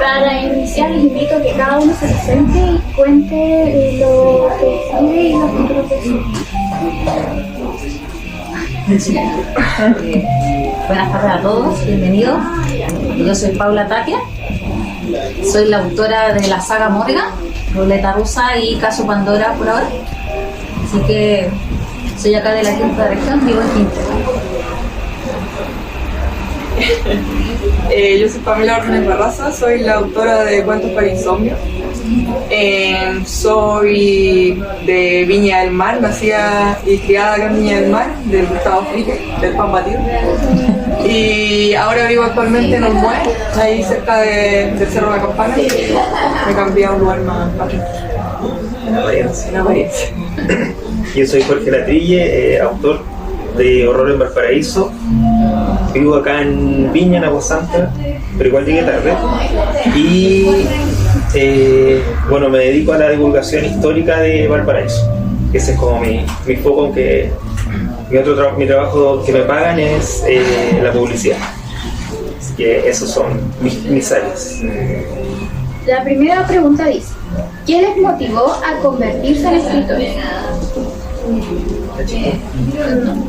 Para iniciar, les invito a que cada uno se presente y cuente lo que escribe y los títulos de su Buenas tardes a todos, bienvenidos. Yo soy Paula Tapia, soy la autora de la saga Morgan, Ruleta Rusa y Caso Pandora por ahora. Así que soy acá de la quinta región, vivo en Quintero. Yo soy Pamela Ordenes Barraza, soy la autora de Cuentos para Insomnio. Soy de Viña del Mar, nacida y criada acá en Viña del Mar, del Gustavo Frique, del pan batido. Y ahora vivo actualmente en Olmué, ahí cerca del Cerro de la Campana. Me cambié a un lugar más en Apariencia. Yo soy Jorge Latrille, autor de Horror en Valparaíso. Vivo acá en Viña, en Agua Santa, pero igual llegué tarde. Y bueno, me dedico a la divulgación histórica de Valparaíso. Ese es como mi foco, aunque mi trabajo que me pagan es la publicidad. Así que esos son mis áreas. La primera pregunta dice: ¿qué les motivó a convertirse en escritores?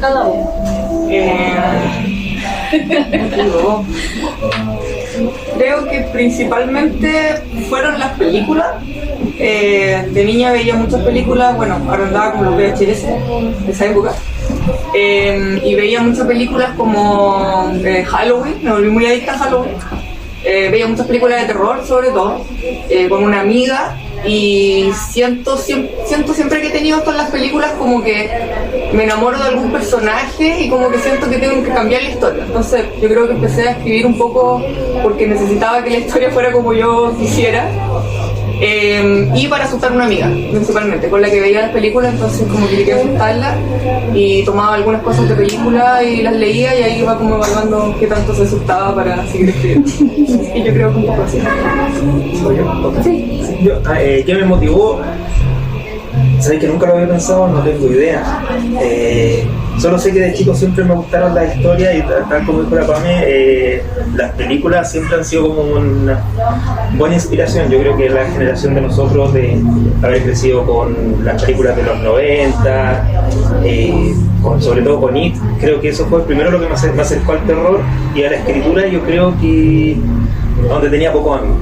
Cada uno. Creo que principalmente fueron las películas. De niña veía muchas películas, bueno, arrendaba con los VHS de esa época. Y veía muchas películas como Halloween, me volví muy adicta a Halloween. Veía muchas películas de terror, sobre todo, con una amiga. Y siento siempre que he tenido todas las películas como que me enamoro de algún personaje y como que siento que tengo que cambiar la historia. Entonces yo creo que empecé a escribir un poco porque necesitaba que la historia fuera como yo quisiera. Y para asustar a una amiga, principalmente, con la que veía las películas, entonces como que quería asustarla y tomaba algunas cosas de película y las leía y ahí iba como evaluando qué tanto se asustaba para seguir escribiendo. Y yo creo que un poco así. ¿Soy yo? Sí. ¿Qué me motivó? ¿Sabes que nunca lo había pensado? No tengo idea. Solo sé que de chico siempre me gustaron las historias y tal como dijo la Pame, las películas siempre han sido como una buena inspiración. Yo creo que la generación de nosotros de haber crecido con las películas de los 90, sobre todo con It, creo que eso fue primero lo que me acercó al terror y a la escritura. Yo creo que donde tenía pocos amigos.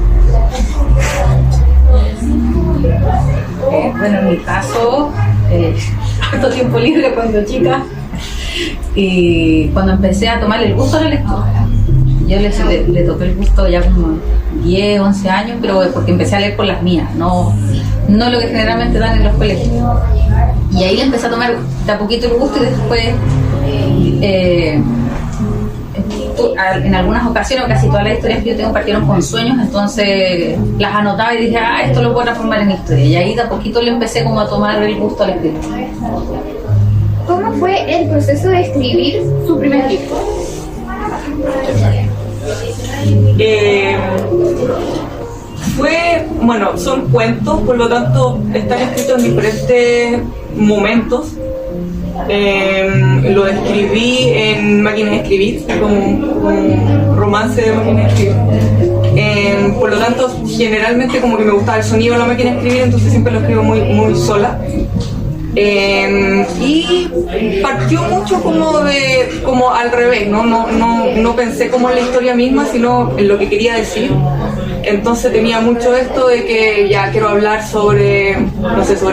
Bueno, en mi caso, harto tiempo libre cuando chica y cuando empecé a tomar el gusto a la lectura. Yo le toqué el gusto ya como 10, 11 años, pero porque empecé a leer por las mías, no lo que generalmente dan en los colegios. Y ahí le empecé a tomar de a poquito el gusto y después en algunas ocasiones, casi todas las historias que yo tengo partieron con sueños, entonces las anotaba y dije, esto lo puedo transformar en historia. Y ahí de a poquito le empecé como a tomar el gusto a la escritura. ¿Cómo fue el proceso de escribir su primer libro? Son cuentos, por lo tanto están escritos en diferentes momentos. Lo escribí en máquina de escribir, como un romance de máquina de escribir. Por lo tanto, generalmente como que me gustaba el sonido de la máquina de escribir, entonces siempre lo escribo muy sola. Y partió mucho como al revés, no pensé como en la historia misma, sino en lo que quería decir. Entonces tenía mucho esto de que ya quiero hablar sobre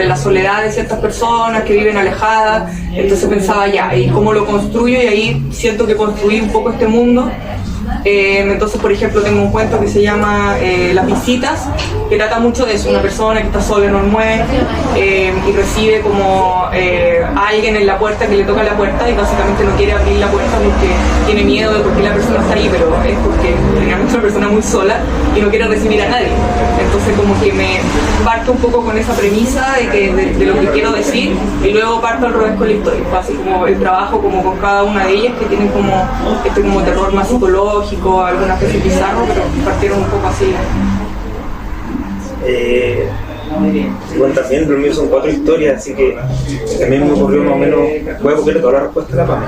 la soledad de ciertas personas que viven alejadas. Entonces pensaba ¿y cómo lo construyo? Y ahí siento que construí un poco este mundo. Entonces, por ejemplo, tengo un cuento que se llama Las visitas, que trata mucho de eso, una persona que está sola en Olmué y recibe como a alguien en la puerta que le toca la puerta y básicamente no quiere abrir la puerta porque tiene miedo de por qué la persona está ahí, pero es porque realmente es una persona muy sola y no quiere recibir a nadie. Entonces como que me parto un poco con esa premisa de lo que quiero decir y luego parto al revés con la historia, así como el trabajo como con cada una de ellas que tienen como terror más psicológico, algunas veces bizarro, pero partieron un poco así. Bueno, también lo mío son 4 historias, así que también me ocurrió más o menos, voy a copiar toda la respuesta de la PAME.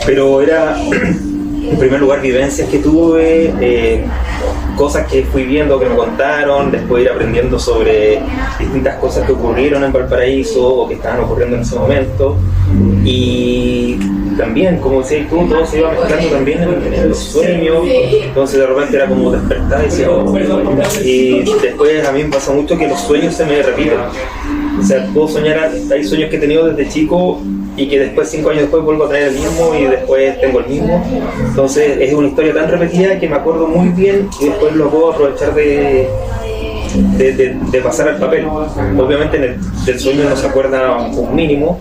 Pero era en primer lugar, vivencias que tuve, cosas que fui viendo, que me contaron, después ir aprendiendo sobre distintas cosas que ocurrieron en Valparaíso o que estaban ocurriendo en ese momento. Y también, como decías tú, todo se iba mezclando también en los sueños, entonces de repente era como despertar y decía, oh. Y después a mí me pasa mucho que los sueños se me repiten. O sea, puedo soñar, hay sueños que he tenido desde chico y que después, 5 años después, vuelvo a tener el mismo y después tengo el mismo. Entonces es una historia tan repetida que me acuerdo muy bien y después lo puedo aprovechar de pasar al papel. Obviamente del sueño no se acuerda un mínimo,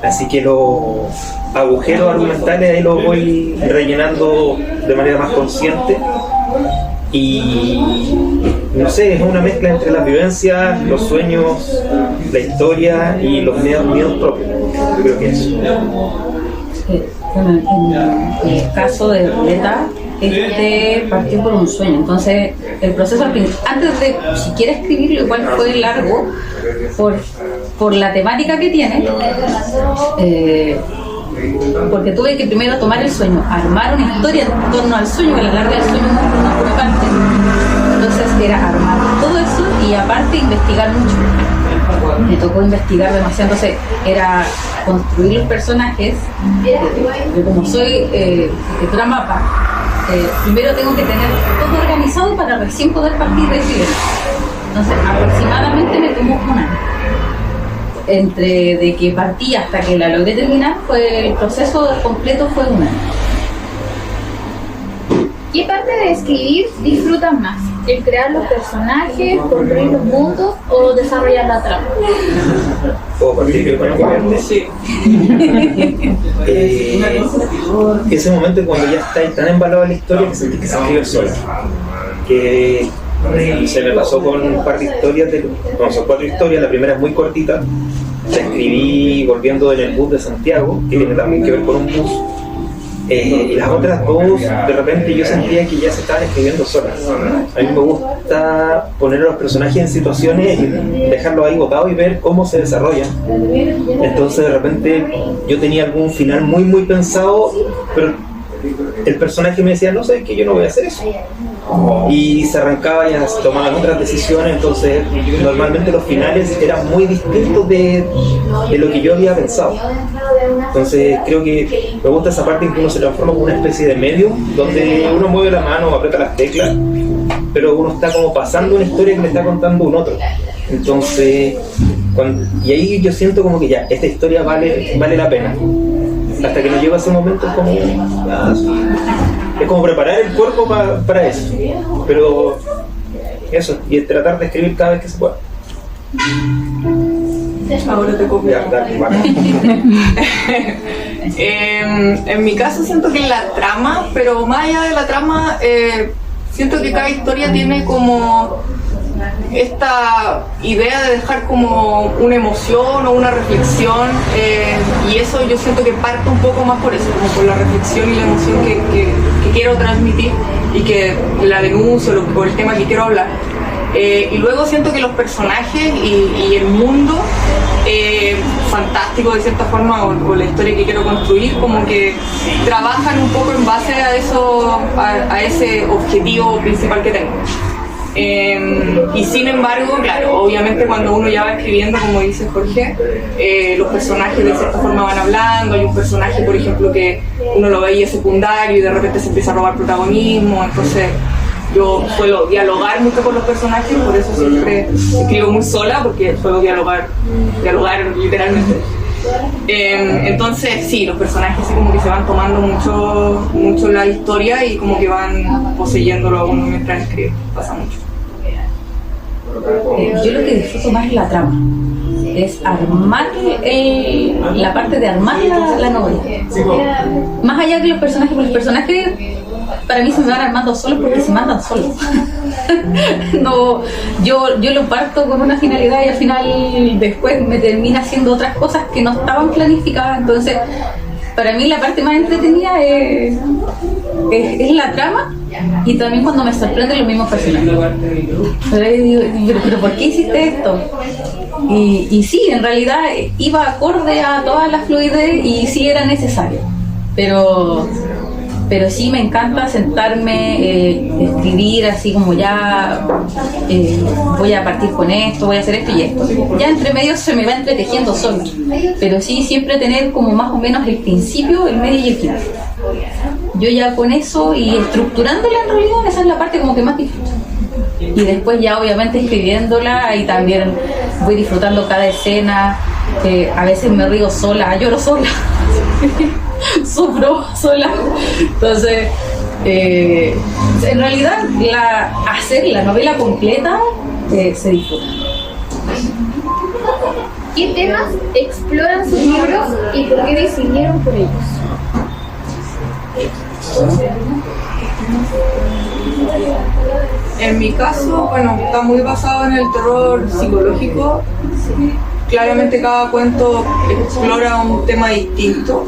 así que los agujeros argumentales ahí los voy rellenando de manera más consciente. Y no sé, es una mezcla entre las vivencias, los sueños, la historia y los miedos propios. Yo creo que eso. Bueno, en el caso de Ruleta, partió por un sueño. Entonces, el proceso antes de siquiera escribirlo, igual fue largo por la temática que tiene. Porque tuve que primero tomar el sueño, armar una historia en torno al sueño, que a la larga del sueño no es una pura parte. Entonces era armar todo eso y aparte investigar mucho. Me tocó investigar demasiado, entonces era construir los personajes. Yo como soy escritora mapa, primero tengo que tener todo organizado para recién poder partir de escribir. Entonces aproximadamente me tomó un año. Entre de que partí hasta que la logré terminar, el proceso completo fue un año. ¿Qué parte de escribir disfrutan más? ¿El crear los personajes, construir los mundos o desarrollar la trama? ¿Puedo partir con el Sí. Ese momento cuando ya está tan embalada la historia que sentí que se escribe sola. Que se me pasó con un par de historias, son 4 historias, la primera es muy cortita, la escribí volviendo en el bus de Santiago, que tiene también que ver con un bus, y las otras 2 de repente yo sentía que ya se estaban escribiendo solas. A mí me gusta poner a los personajes en situaciones y dejarlos ahí botados y ver cómo se desarrollan. Entonces de repente yo tenía algún final muy muy pensado, pero el personaje me decía, no sé, es que yo no voy a hacer eso. Y se arrancaba y se tomaban otras decisiones, entonces normalmente los finales eran muy distintos de lo que yo había pensado. Entonces creo que me gusta esa parte en que uno se transforma como una especie de medio, donde uno mueve la mano, aprieta las teclas, pero uno está como pasando una historia que le está contando un otro. Entonces, y ahí yo siento como que ya, esta historia vale la pena. Hasta que nos llega ese momento es como preparar el cuerpo para eso, pero eso, y tratar de escribir cada vez que se pueda. Ahora te copio. En mi caso siento que la trama, pero más allá de la trama, siento que cada historia tiene como esta idea de dejar como una emoción o una reflexión, y eso yo siento que parte un poco más por eso, como por la reflexión y la emoción que quiero transmitir y que la denuncio por el tema que quiero hablar. Y luego siento que los personajes y el mundo fantástico de cierta forma o la historia que quiero construir como que trabajan un poco en base a eso, a ese objetivo principal que tengo. Y sin embargo, claro, obviamente cuando uno ya va escribiendo, como dice Jorge, los personajes de cierta forma van hablando. Hay un personaje, por ejemplo, que uno lo veía secundario y de repente se empieza a robar protagonismo, entonces yo suelo dialogar mucho con los personajes, por eso siempre escribo muy sola, porque suelo dialogar literalmente. Entonces sí, los personajes sí como que se van tomando mucho la historia y como que van poseyéndolo a uno mientras escribe, pasa mucho. Yo lo que disfruto más es la trama, es armar la parte de armar la novela. Más allá que los personajes, porque los personajes para mí se me van armando solos porque se mandan solos. No, yo lo parto con una finalidad y al final después me termina haciendo otras cosas que no estaban planificadas. Entonces para mí la parte más entretenida es la trama y también cuando me sorprenden los mismos personajes. Pero ¿por qué hiciste esto? Y sí, en realidad iba acorde a toda la fluidez y sí era necesario, pero pero sí me encanta sentarme, escribir así como ya voy a partir con esto, voy a hacer esto y esto. Ya entre medio se me va entretejiendo sola, pero sí siempre tener como más o menos el principio, el medio y el final. Yo ya con eso y estructurándola en realidad, esa es la parte como que más disfruto. Y después ya obviamente escribiéndola y también voy disfrutando cada escena, a veces me río sola, lloro sola, sufro sola. Entonces, en realidad hacer la novela completa se disfruta. ¿Qué temas exploran sus libros y por qué decidieron por ellos? En mi caso, bueno, está muy basado en el terror psicológico. Claramente cada cuento explora un tema distinto.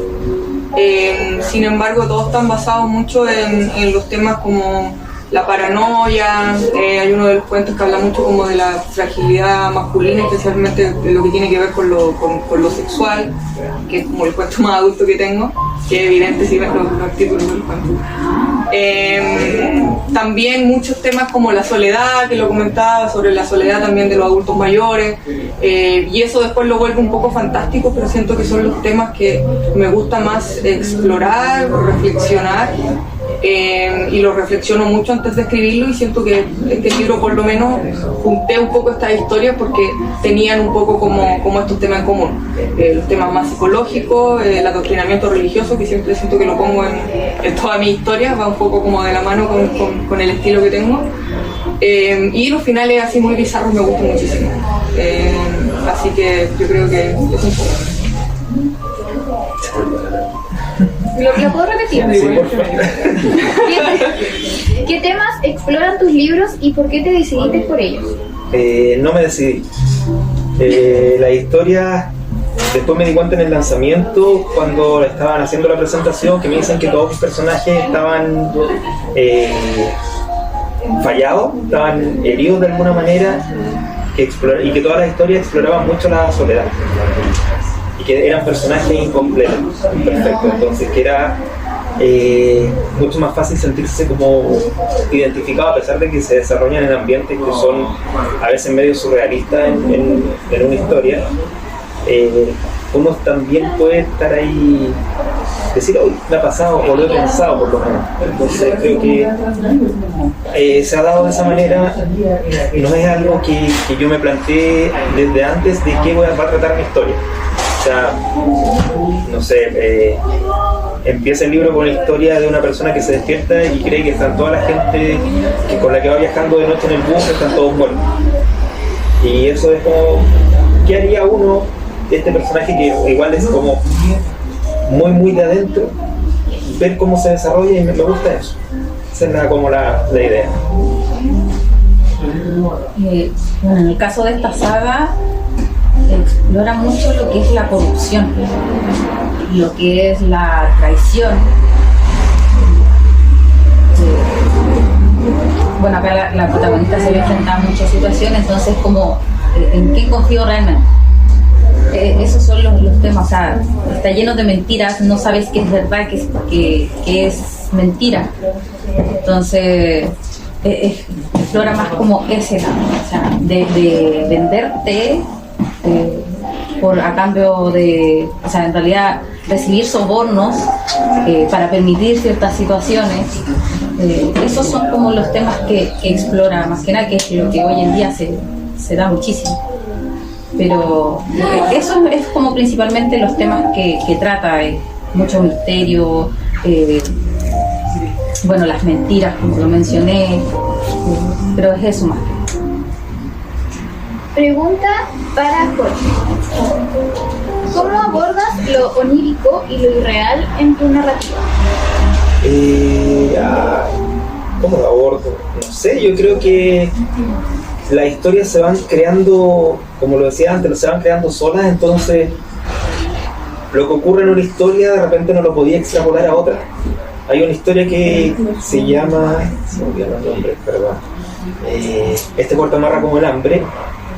Sin embargo, todos están basados mucho en los temas como la paranoia. Hay uno de los cuentos que habla mucho como de la fragilidad masculina, especialmente de lo que tiene que ver con lo sexual, que es como el cuento más adulto que tengo, que es evidente si ves los títulos del cuento. También muchos temas como la soledad, que lo comentaba, sobre la soledad también de los adultos mayores, y eso después lo vuelve un poco fantástico, pero siento que son los temas que me gusta más explorar, reflexionar, y lo reflexiono mucho antes de escribirlo, y siento que este libro por lo menos junté un poco estas historias porque tenían un poco como estos temas en común, los temas más psicológicos, el adoctrinamiento religioso, que siempre siento que lo pongo en todas mis historias, va un poco como de la mano con el estilo que tengo, y los finales así muy bizarros me gustan muchísimo, así que yo creo que es un poco. ¿Lo puedo repetir? Sí, por favor. ¿Qué temas exploran tus libros y por qué te decidiste por ellos? No me decidí. La historia, después me di cuenta en el lanzamiento, cuando estaban haciendo la presentación, que me dicen que todos mis personajes estaban fallados, estaban heridos de alguna manera, y que todas las historias exploraban mucho la soledad. Y que eran personajes incompletos, perfecto, entonces que era mucho más fácil sentirse como identificado, a pesar de que se desarrollan en ambientes que son a veces medio surrealistas en una historia. Uno también puede estar ahí, decir, hoy me ha pasado o lo he pensado por lo menos. Entonces creo que se ha dado de esa manera, no es algo que yo me planteé desde antes de qué va a tratar mi historia. O sea, no sé, empieza el libro con la historia de una persona que se despierta y cree que están toda la gente con la que va viajando de noche en el bus, están todos muertos. Y eso es como, ¿qué haría uno, este personaje que igual es como muy de adentro, ver cómo se desarrolla? Y me gusta eso. Esa es como la idea. Bueno, en el caso de esta saga, explora mucho lo que es la corrupción, lo que es la traición. Bueno, acá la protagonista se ve enfrentada a muchas situaciones, entonces como, ¿en qué confío realmente? Esos son los temas, o sea, está lleno de mentiras, no sabes qué es verdad, qué es mentira. Entonces, explora más como ese lado, o sea, de venderte a cambio de, o sea, en realidad recibir sobornos para permitir ciertas situaciones. Esos son como los temas que explora más que nada, que es lo que hoy en día se da muchísimo. Pero eso es como principalmente los temas que trata, mucho misterio, bueno, las mentiras, como lo mencioné, pero es eso más. Pregunta para Jorge. ¿Cómo abordas lo onírico y lo irreal en tu narrativa? ¿Cómo lo abordo? No sé, yo creo que las historias se van creando, como lo decía antes, se van creando solas, entonces lo que ocurre en una historia de repente no lo podía extrapolar a otra. Hay una historia que se llama, se me olvidaron los nombres, perdón, Este cuarto amarra como el hambre,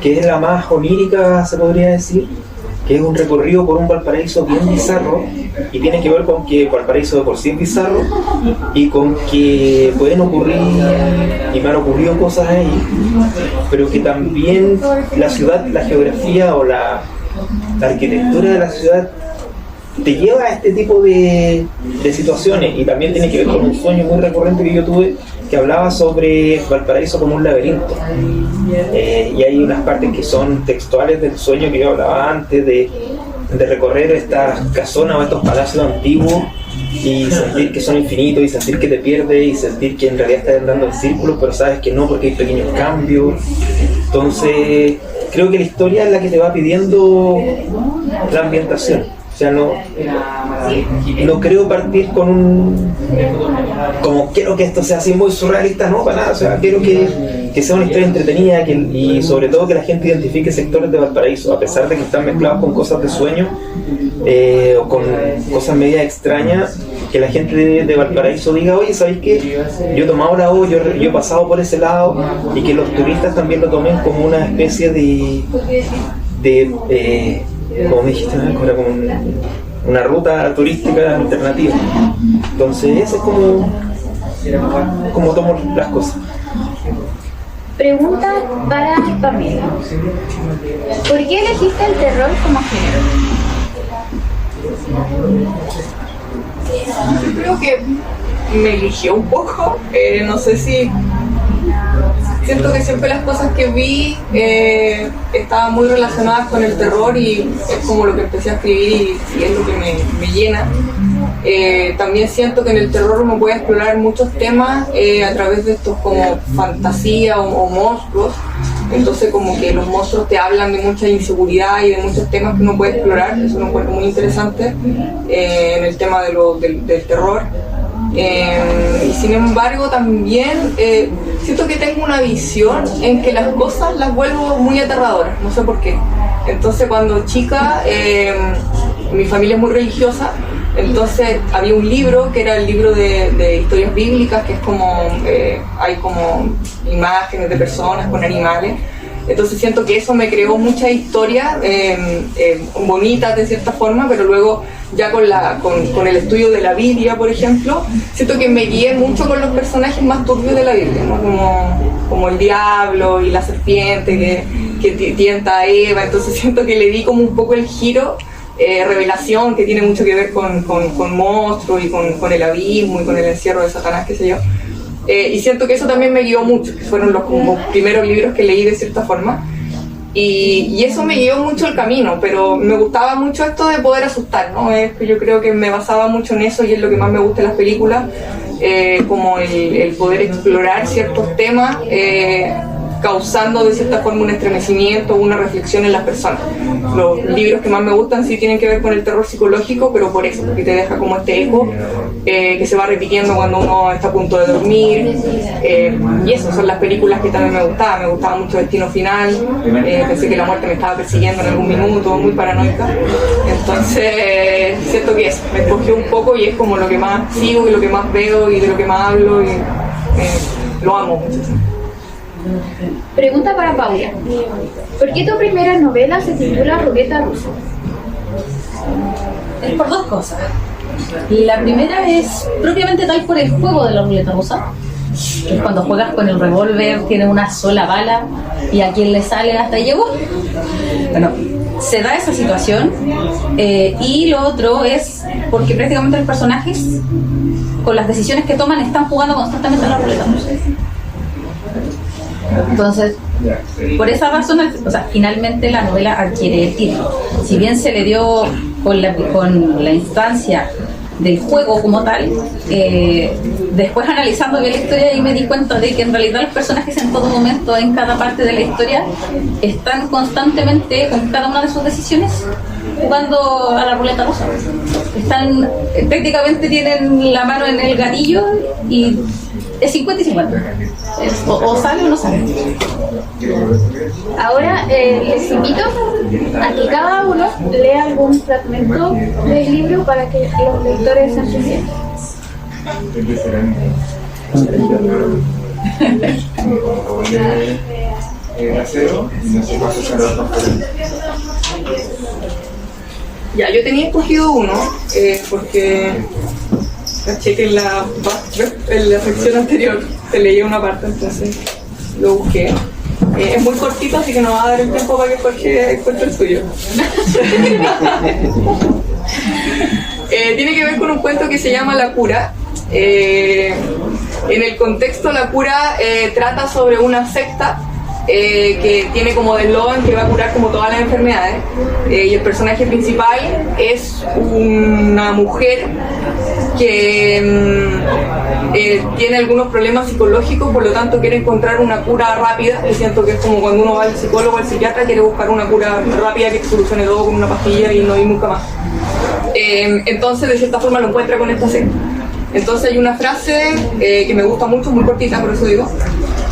que es la más onírica, se podría decir, que es un recorrido por un Valparaíso bien bizarro, y tiene que ver con que Valparaíso de por sí es bizarro y con que pueden ocurrir, y me han ocurrido cosas ahí, pero que también la ciudad, la geografía o la arquitectura de la ciudad te lleva a este tipo de situaciones, y también tiene que ver con un sueño muy recurrente que yo tuve, que hablaba sobre Valparaíso como un laberinto, y hay unas partes que son textuales del sueño que yo hablaba antes, de recorrer estas casonas o estos palacios antiguos y sentir que son infinitos, y sentir que te pierdes, y sentir que en realidad estás andando en círculos, pero sabes que no, porque hay pequeños cambios. Entonces creo que la historia es la que te va pidiendo la ambientación. O sea, no creo partir con como quiero que esto sea así muy surrealista, no, para nada. O sea, quiero que sea una historia entretenida, y sobre todo que la gente identifique sectores de Valparaíso, a pesar de que están mezclados con cosas de sueño o con cosas medias extrañas, que la gente de Valparaíso diga, oye, ¿sabéis qué? Yo he tomado la O, yo he pasado por ese lado, y que los turistas también lo tomen como una especie de como me dijiste, ¿no? Era como una ruta turística alternativa. Entonces ese es como tomo las cosas. Pregunta para Pamela. ¿Por qué elegiste el terror como género? Yo creo que me eligió un poco, no sé si... Siento que siempre las cosas que vi estaban muy relacionadas con el terror, y es como lo que empecé a escribir, y es lo que me llena. También siento que en el terror uno puede explorar muchos temas a través de estos como fantasía o monstruos. Entonces como que los monstruos te hablan de mucha inseguridad y de muchos temas que uno puede explorar. Eso lo encuentro muy interesante en el tema del terror. Y sin embargo también siento que tengo una visión en que las cosas las vuelvo muy aterradoras, no sé por qué. Entonces cuando chica mi familia es muy religiosa, entonces había un libro que era el libro de historias bíblicas, que es como hay como imágenes de personas con animales. Entonces siento que eso me creó muchas historias bonitas de cierta forma, pero luego ya con el estudio de la Biblia, por ejemplo, siento que me guié mucho con los personajes más turbios de la Biblia, ¿no? Como el diablo y la serpiente que tienta a Eva. Entonces siento que le di como un poco el giro, revelación, que tiene mucho que ver con monstruos y con el abismo y con el encierro de Satanás, qué sé yo. Y siento que eso también me guió mucho, que fueron los como primeros libros que leí de cierta forma, y eso me guió mucho el camino, pero me gustaba mucho esto de poder asustar, ¿no? Yo creo que me basaba mucho en eso, y es lo que más me gusta de las películas, como el poder explorar ciertos temas, causando de cierta forma un estremecimiento, una reflexión en las personas. Los libros que más me gustan sí tienen que ver con el terror psicológico, pero por eso, porque te deja como este eco que se va repitiendo cuando uno está a punto de dormir, y eso son las películas que también me gustaba mucho Destino Final, pensé que la muerte me estaba persiguiendo en algún minuto, muy paranoica. Entonces siento que eso me escogió un poco, y es como lo que más sigo y lo que más veo y de lo que más hablo, y lo amo mucho. Pregunta para Paula. ¿Por qué tu primera novela se titula Ruleta Rusa? Es por dos cosas. La primera es propiamente tal por el juego de la ruleta rusa, que es cuando juegas con el revólver, tiene una sola bala y a quien le sale hasta ahí llegó. Bueno, se da esa situación, y lo otro es porque prácticamente los personajes, con las decisiones que toman, están jugando constantemente a la ruleta rusa. Entonces, por esa razón, o sea, finalmente la novela adquiere el título. Si bien se le dio con la instancia del juego como tal, después analizando bien la historia, y me di cuenta de que en realidad los personajes en todo momento, en cada parte de la historia, están constantemente, con cada una de sus decisiones, jugando a la ruleta rusa. Están, prácticamente tienen la mano en el gatillo, y es 50 y 50. O sale o no sale. Ahora les invito a que cada uno lea algún fragmento del libro para que los lectores se entendieran. Acero y no se pasa a Ya, yo tenía escogido uno, porque caché que en la sección anterior te leía una parte, entonces lo busqué. Es muy cortito, así que no va a dar el tiempo para que Jorge encuentre el suyo. Tiene que ver con un cuento que se llama La Cura. En el contexto, La Cura trata sobre una secta que tiene como de eslogan que va a curar como todas las enfermedades, y el personaje principal es una mujer que tiene algunos problemas psicológicos, por lo tanto quiere encontrar una cura rápida. Yo siento que es como cuando uno va al psicólogo o al psiquiatra, quiere buscar una cura rápida que te solucione todo con una pastilla y no ir nunca más. Entonces de cierta forma lo encuentra con esta secta. Entonces hay una frase que me gusta mucho, muy cortita, por eso digo,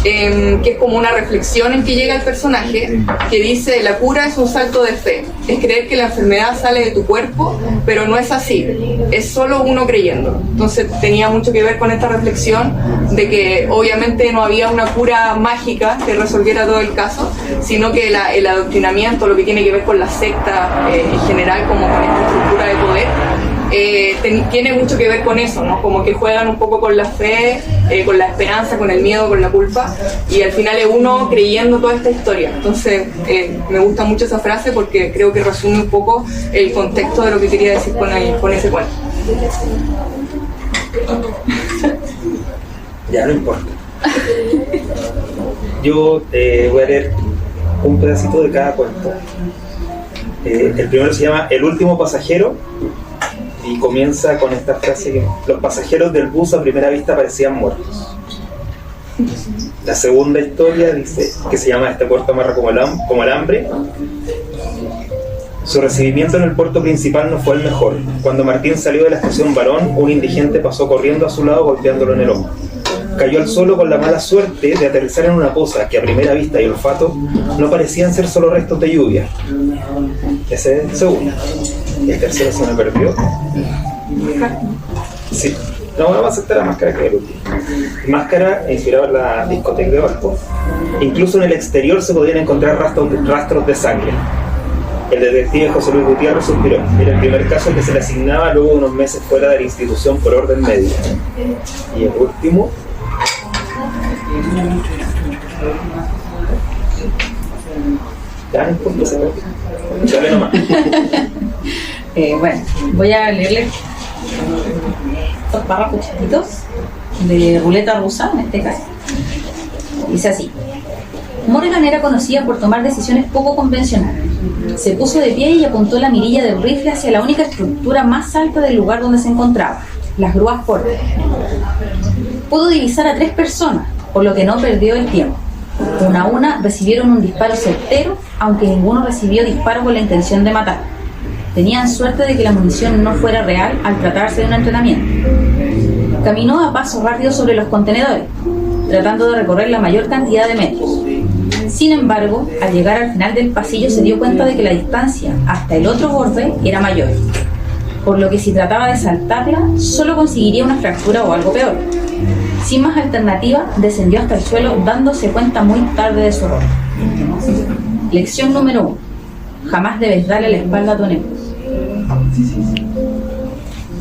que es como una reflexión en que llega el personaje, que dice: la cura es un salto de fe, es creer que la enfermedad sale de tu cuerpo, pero no es así, es solo uno creyendo. Entonces tenía mucho que ver con esta reflexión de que obviamente no había una cura mágica que resolviera todo el caso, sino que el adoctrinamiento, lo que tiene que ver con la secta en general, como con esta estructura de poder, tiene mucho que ver con eso, ¿no? Como que juegan un poco con la fe, con la esperanza, con el miedo, con la culpa, y al final es uno creyendo toda esta historia. Entonces me gusta mucho esa frase porque creo que resume un poco el contexto de lo que quería decir con ese cuento. Ya no importa. Yo voy a leer un pedacito de cada cuento. El primero se llama El último pasajero y comienza con esta frase que los pasajeros del bus a primera vista parecían muertos. La segunda historia dice, que se llama Este puerto amarra como el hambre. Su recibimiento en el puerto principal no fue el mejor. Cuando Martín salió de la estación Barón, un indigente pasó corriendo a su lado golpeándolo en el hombro. Cayó al suelo con la mala suerte de aterrizar en una poza que a primera vista y olfato no parecían ser solo restos de lluvia. Ese es el segundo. Y el tercero se me perdió. Sí. No, vamos a aceptar la máscara que es el último. Máscara inspirada en la discoteca de Valpo. Incluso en el exterior se podían encontrar rastros de sangre. El detective José Luis Gutiérrez suspiró. Era el primer caso que se le asignaba luego de unos meses fuera de la institución por orden médico. Y el último. Ya no importa, se perdió. Dale nomás. Bueno, voy a leerles estos párrafos chiquitos de ruleta rusa, en este caso. Dice así: Morgan era conocida por tomar decisiones poco convencionales. Se puso de pie y apuntó la mirilla del rifle hacia la única estructura más alta del lugar donde se encontraba, las grúas Porter. Pudo divisar a 3 personas, por lo que no perdió el tiempo. Una a una recibieron un disparo certero, aunque ninguno recibió disparo con la intención de matar. Tenían suerte de que la munición no fuera real al tratarse de un entrenamiento. Caminó a paso rápido sobre los contenedores, tratando de recorrer la mayor cantidad de metros. Sin embargo, al llegar al final del pasillo se dio cuenta de que la distancia hasta el otro borde era mayor, por lo que si trataba de saltarla, solo conseguiría una fractura o algo peor. Sin más alternativa, descendió hasta el suelo dándose cuenta muy tarde de su error. Lección número 1. Jamás debes darle la espalda a tu enemigo.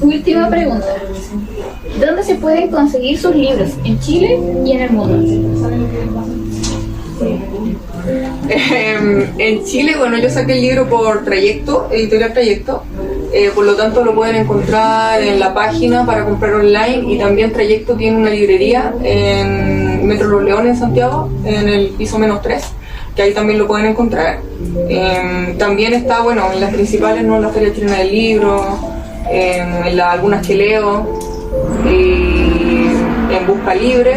Última pregunta. ¿Dónde se pueden conseguir sus libros? En Chile y en el mundo. En Chile, bueno, yo saqué el libro por Trayecto, editorial Trayecto, por lo tanto lo pueden encontrar en la página para comprar online, y también Trayecto tiene una librería en Metro Los Leones, en Santiago, en el piso -3, que ahí también lo pueden encontrar. También está, bueno, en las principales, ¿no? En la Feria Chilena del Libro, en algunas que leo, y en Busca Libre,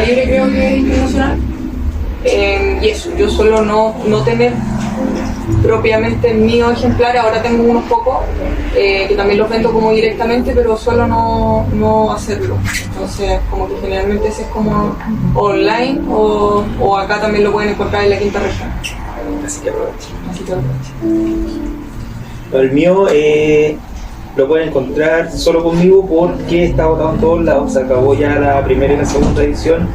Libre creo que es internacional, y eso, yo suelo no tener propiamente mío ejemplares. Ahora tengo unos pocos que también los vendo como directamente, pero suelo no hacerlo. Entonces como que generalmente ese es como online, o acá también lo pueden encontrar en la Quinta Región. Así que aprovechen. El mío lo pueden encontrar solo conmigo porque está agotado en todos lados. Se acabó ya la primera y la segunda edición.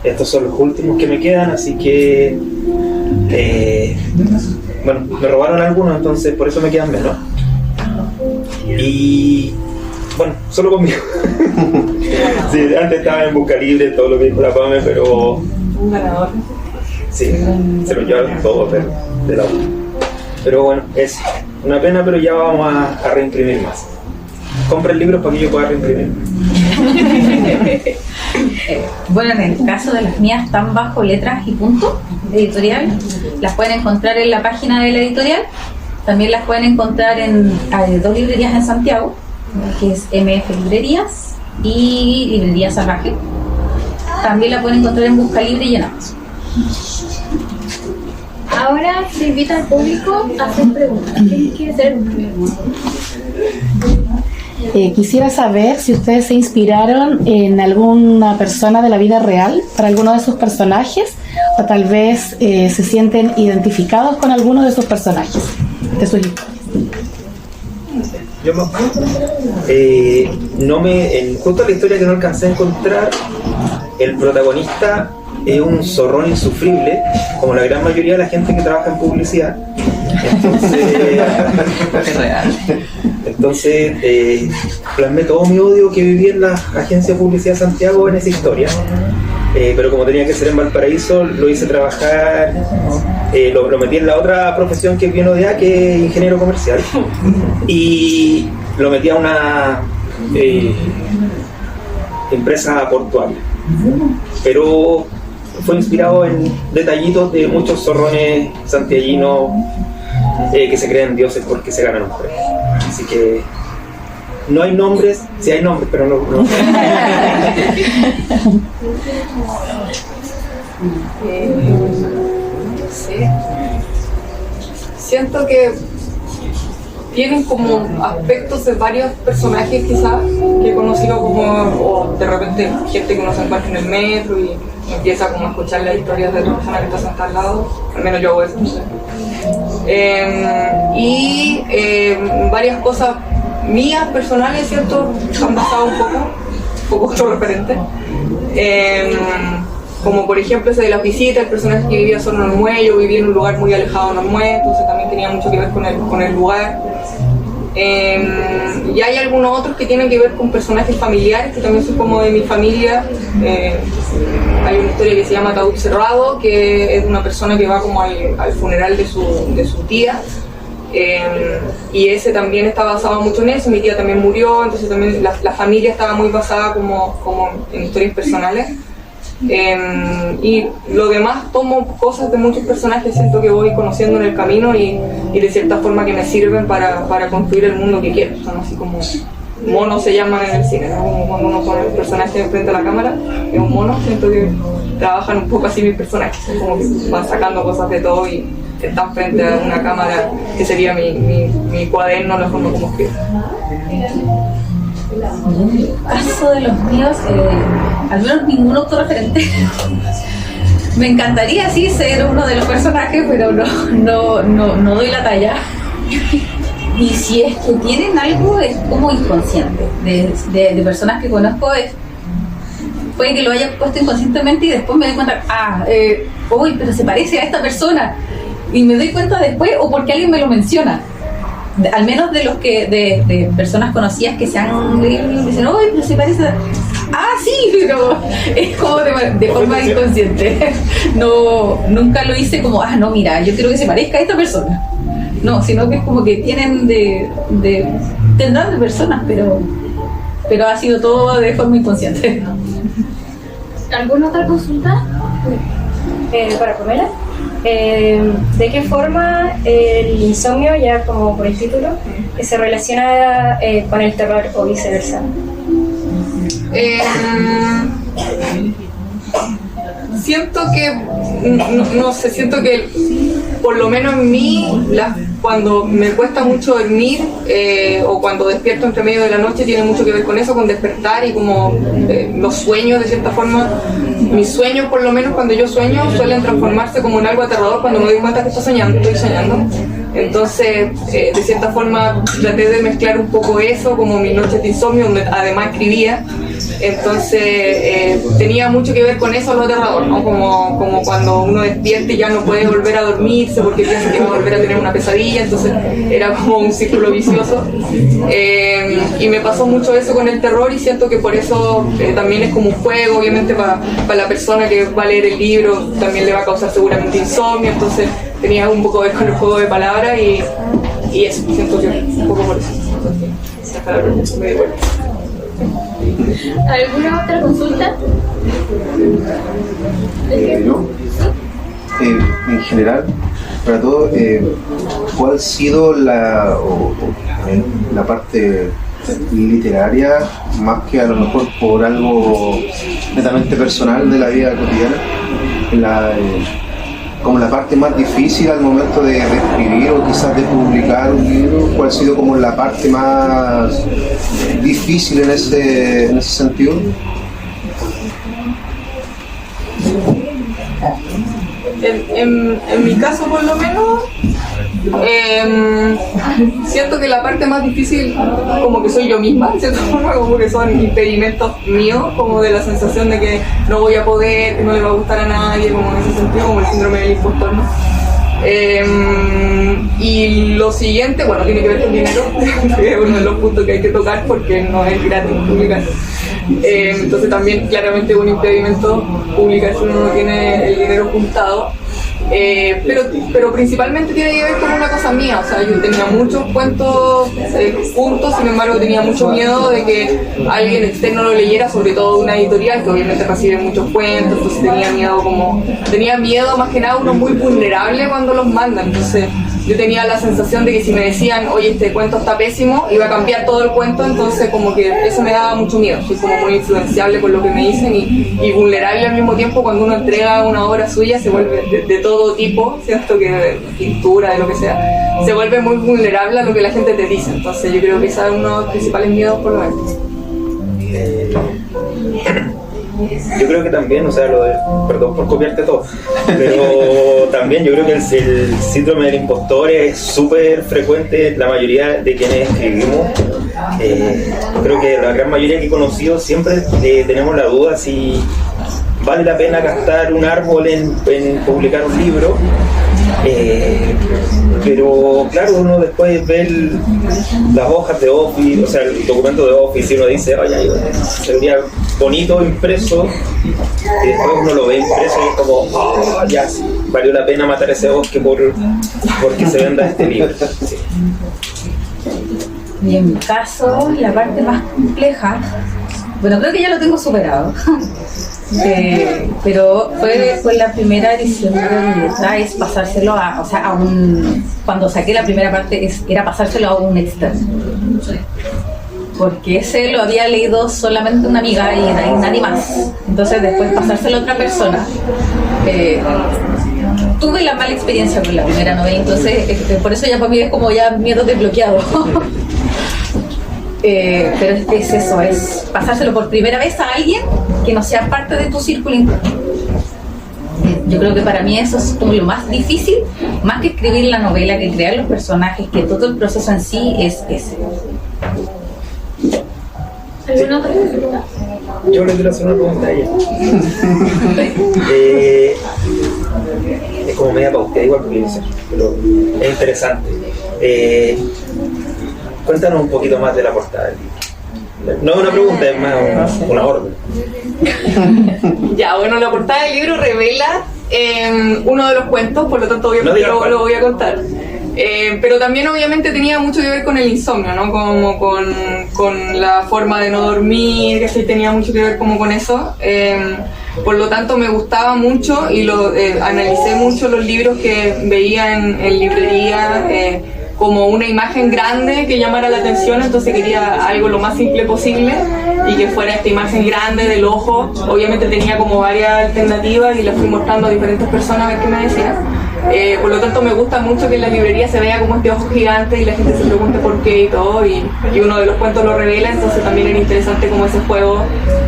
Estos son los últimos que me quedan, así que bueno, me robaron algunos, entonces por eso me quedan menos. Y bueno, solo conmigo. Sí, antes estaba en Busca Libre, todo lo que dijo la Pame, pero Un ganador. sí, se lo llevaron todo de la U. Pero bueno, es una pena, pero ya vamos a reimprimir más. Compren libros para que yo pueda reimprimir. Bueno, en el caso de las mías están bajo Letras y Punto, editorial. Las pueden encontrar en la página de la editorial. También las pueden encontrar en hay 2 librerías en Santiago, que es MF Librerías y Librería Salvaje. También la pueden encontrar en Busca Libre y en Amazon. Ahora se invita al público a hacer preguntas. ¿Quién quiere hacer preguntas? Quisiera saber si ustedes se inspiraron en alguna persona de la vida real para alguno de sus personajes, o tal vez se sienten identificados con alguno de sus personajes, de sus historias. Yo justo la historia que no alcancé a encontrar, el protagonista es un zorrón insufrible, como la gran mayoría de la gente que trabaja en publicidad. Entonces plasmé todo mi odio que viví en la agencia de publicidad de Santiago en esa historia. Pero como tenía que ser en Valparaíso, lo hice trabajar, lo metí en la otra profesión que vino de A, que es ingeniero comercial, y lo metí a una empresa portuaria. Pero fue inspirado en detallitos de muchos zorrones santiaguinos que se creen dioses porque se ganan un premio. Así que no hay nombres, sí hay nombres, pero no. Sí. Siento que tienen como aspectos de varios personajes quizás que he conocido, como, o de repente gente que uno se encuentra en el metro y empieza como a escuchar las historias de la persona que está sentada al lado. Al menos yo hago eso. Y varias cosas mías personales, ¿cierto? Han basado un poco otro referente. Como por ejemplo ese de las visitas, el personaje que vivía solo en Olmué, yo vivía en un lugar muy alejado de Olmué, entonces también tenía mucho que ver con el lugar. Y hay algunos otros que tienen que ver con personajes familiares, que también son como de mi familia. Hay una historia que se llama Ataúd Cerrado, que es una persona que va como al funeral de su tía. Y ese también está basado mucho en eso. Mi tía también murió, entonces también la familia estaba muy basada como en historias personales. Y lo demás tomo cosas de muchos personajes, siento que voy conociendo en el camino y de cierta forma que me sirven para construir el mundo que quiero. Son así como monos, se llaman en el cine, ¿no? Como cuando uno pone el personaje frente a la cámara, es un mono. Siento que trabajan un poco así mis personajes, son como que van sacando cosas de todo y están frente a una cámara que sería mi cuaderno, la forma como escribo. En el caso de los míos, al menos ningún autorreferente. Me encantaría sí ser uno de los personajes, pero no doy la talla. Y si es que tienen algo, es como inconsciente. De personas que conozco, puede que lo haya puesto inconscientemente y después me doy cuenta, uy, pero se parece a esta persona. Y me doy cuenta después, o porque alguien me lo menciona. Al menos de los que de personas conocidas que se han leído y dicen, uy, pero se parece sí, pero es como de forma inconsciente. Nunca lo hice como, no, mira, yo quiero que se parezca a esta persona. No, sino que es como que tienen tendrán de personas, pero ha sido todo de forma inconsciente. ¿Alguna otra consulta? Para Pamela. ¿De qué forma el insomnio, ya como por el título, se relaciona con el terror o viceversa? Siento que, no sé, siento que por lo menos en mí, cuando me cuesta mucho dormir o cuando despierto entre medio de la noche, tiene mucho que ver con eso, con despertar y como los sueños de cierta forma. Mis sueños, por lo menos cuando yo sueño, suelen transformarse como en algo aterrador cuando me doy cuenta que estoy soñando. Entonces, de cierta forma, traté de mezclar un poco eso, como mis noches de insomnio, donde además escribía. Entonces, tenía mucho que ver con eso, lo aterrador, ¿no? Como cuando uno despierta y ya no puede volver a dormirse porque piensa que va a volver a tener una pesadilla, entonces era como un círculo vicioso. Y me pasó mucho eso con el terror y siento que por eso también es como un juego, obviamente para la persona que va a leer el libro también le va a causar seguramente insomnio, entonces tenía un poco que ver con el juego de palabras y eso, siento que un poco por eso. Entonces, me di vuelta. ¿Alguna otra consulta? Yo, en general, para todo, ¿cuál ha sido la parte literaria, más que a lo mejor por algo netamente personal de la vida cotidiana, como la parte más difícil al momento de escribir o quizás de publicar un libro? ¿Cuál ha sido como la parte más difícil en ese sentido? En mi caso, por lo menos, siento que la parte más difícil como que soy yo misma, ¿cierto? Como que son impedimentos míos, como de la sensación de que no voy a poder, que no le va a gustar a nadie, como en ese sentido, como el síndrome del impostor, ¿no? Y lo siguiente, bueno, tiene que ver con dinero, que es uno de los puntos que hay que tocar porque no es gratis publicar. Entonces también claramente es un impedimento publicar si uno no tiene el dinero juntado. Pero principalmente tiene que ver con una cosa mía, o sea, yo tenía muchos cuentos juntos, sin embargo tenía mucho miedo de que alguien externo lo leyera, sobre todo una editorial que obviamente recibe muchos cuentos, entonces tenía miedo más que nada, uno muy vulnerable cuando los mandan, entonces yo tenía la sensación de que si me decían, oye, este cuento está pésimo, iba a cambiar todo el cuento, entonces como que eso me daba mucho miedo, soy como muy influenciable por lo que me dicen y vulnerable al mismo tiempo. Cuando uno entrega una obra suya se vuelve de todo tipo, ¿cierto? Que de pintura, de lo que sea, se vuelve muy vulnerable a lo que la gente te dice, entonces yo creo que ese es uno de los principales miedos por lo menos. Yo creo que también, o sea, perdón por copiarte todo, pero también yo creo que el síndrome del impostor es súper frecuente en la mayoría de quienes escribimos. Creo que la gran mayoría que he conocido siempre tenemos la duda si vale la pena gastar un árbol en publicar un libro. Pero claro, uno después ve las hojas de Office, o sea, el documento de Office, y uno dice, oye, sería bonito impreso, y después uno lo ve impreso y es como, oh, ya, valió la pena matar ese bosque porque se venda este libro. Sí. Y en mi caso, la parte más compleja, bueno, creo que ya lo tengo superado. Pero fue la primera edición de Violeta, es pasárselo cuando saqué la primera parte era pasárselo a un externo, porque ese lo había leído solamente una amiga y de ahí nadie más, entonces después pasárselo a otra persona. Tuve la mala experiencia con la primera novela, entonces por eso ya para mí es como ya miedo desbloqueado. Pero es eso, es pasárselo por primera vez a alguien que no sea parte de tu círculo interno. Yo creo que para mí eso es como lo más difícil, más que escribir la novela, que crear los personajes, que todo el proceso en sí es ese. ¿Alguna otra pregunta? Yo le quiero hacer una pregunta a ella. Es como media pauta, igual porque yo sé, pero es interesante. Cuéntanos un poquito más de la portada del libro. No es una pregunta, es más una orden. Ya, bueno, la portada del libro revela uno de los cuentos, por lo tanto obviamente lo voy a contar. Pero también obviamente tenía mucho que ver con el insomnio, ¿no? Como con la forma de no dormir, que sí tenía mucho que ver como con eso. Por lo tanto me gustaba mucho y analicé mucho los libros que veía en librería, como una imagen grande que llamara la atención, entonces quería algo lo más simple posible y que fuera esta imagen grande del ojo. Obviamente tenía como varias alternativas y las fui mostrando a diferentes personas a ver qué me decían. Por lo tanto me gusta mucho que en la librería se vea como este ojo gigante y la gente se pregunte por qué y todo, y uno de los cuentos lo revela, entonces también era interesante como ese juego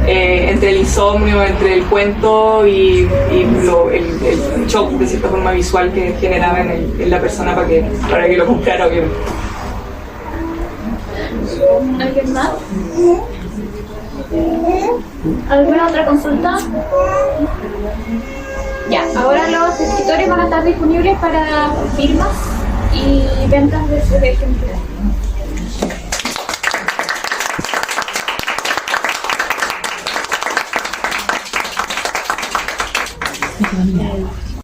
entre el insomnio, entre el cuento y el shock de cierta forma visual que generaba en la persona para que lo comprara, obviamente. ¿Alguien más? ¿Alguna otra consulta? Ya, ahora los escritores van a estar disponibles para firmas y ventas de sus ejemplares.